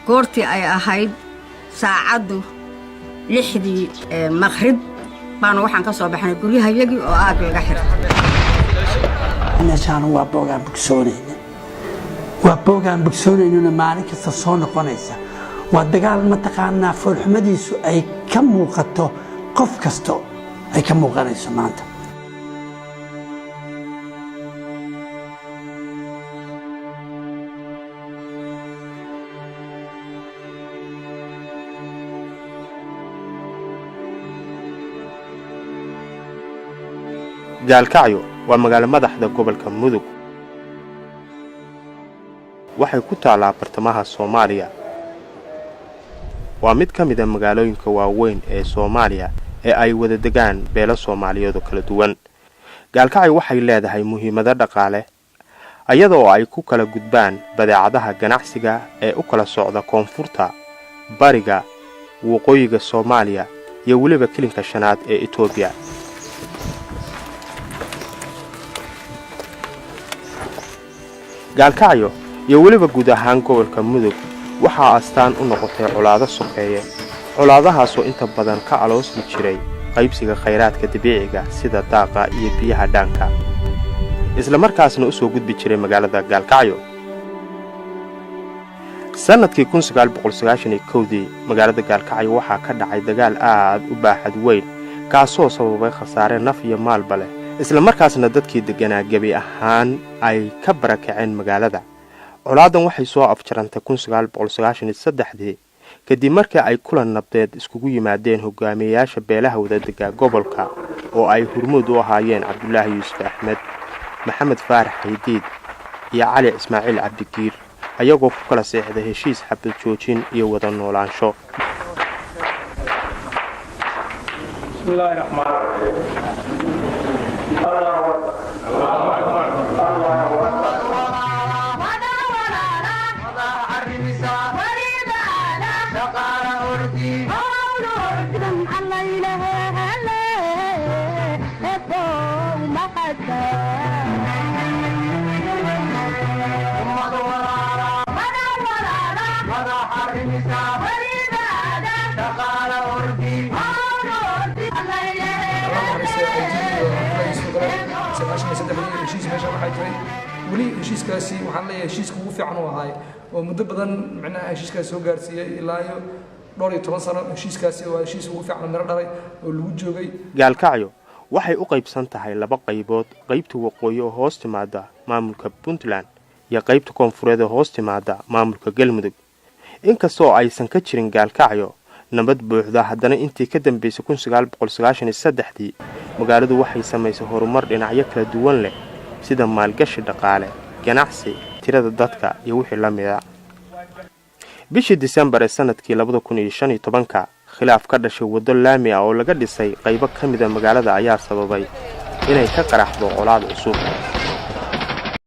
goortii ay ahayd saacadu 6 maqrib baan waxaan ka soo baxnay guryahayagii oo aad laga xiray meeshaan waa boogaan bogsoonayna maalin kasta soo noqonaysa waa dagaal ma taqaanaa foolxumadiisu ay ka muuqato qof kasto ay ka muuqanayso maanta gaalkacyo waa magaalo madaxda gobolka Mudug waxay ku taalaa bartamaha Soomaaliya waa mid ka mid ah magaalooyinka waaweyn ee Soomaaliya ee ay wada degaan beelo Soomaaliyeed oo kala duwan gaalkacyo waxay leedahay muhiimada dhaqaale ayadoo ay ku kala gudbaan badeecadaha ganacsiga ee u kala socda koonfurta bariga waqooyiga Soomaaliya iyo waliba kilinka shanaad ee Itoobiya gaalkacyo iyo waliba guud ahaan gobolka Mudug waxaa astaan u noqotay colaado sokeeye colaadahaasoo inta badan ka aloosmi jiray qaybsiga khayraadka dabiiciga sida daaqa iyo biyaha dhaanka isla markaasna u soo gudbi jiray magaalada gaalkacyo sanadkii 1991 magaalada gaalkacyo waxaa ka dhacay dagaal aad u baaxad weyn kaasoo sababay khasaare naf iyo maalba leh isla markaasna dadkii deganaa gabi ahaan ay ka barakaceen magaalada colaadan waxay soo afjarantay 1993 kadib markii ay kulan nabdeed iskugu yimaadeen hogaamiyayaasha beelaha wadadega gobolka oo ay hurmud u ahaayeen Cabdullaahi Yuusuf Axmed Maxamed Faarax Haydiid iyo Cali Ismaaciil Cabdigiir ayagoo ku kala seexday heshiis xabad joojin iyo wada noolaansho ولي heshiiskaasi waxaan leeyahay heshiiska ugu fiican oo ahay oo muddo badan macnaha heshiiskaas soo gaarsiiyay ilaa iyo 12 sano heshiiskaasi waa heshiis ugu fiican miro dhalay oo lagu joogay gaalkacyo waxay u qaybsan tahay laba qaybood qaybta waqooyi oo hoos timaada maamulka Puntland iyo qaybta koonfureed oo hoos timaada maamulka Galmudug inkastoo aysan ka jirin gaalkacyo nabad buuxda haddana intii ka dambeysay 1993 magaaladu waxay samaysay horumar dhinacyo kala duwan leh sida maalgashi dhaqaale ganacsi tirada dadka iyo wixii la mid ah bishii December ee sanadkii 2015 khilaaf ka dhashay wado laami ah oo laga dhisay qaybo ka mid ah magaalada ayaa sababay inay ka qaraxdo colaad cusub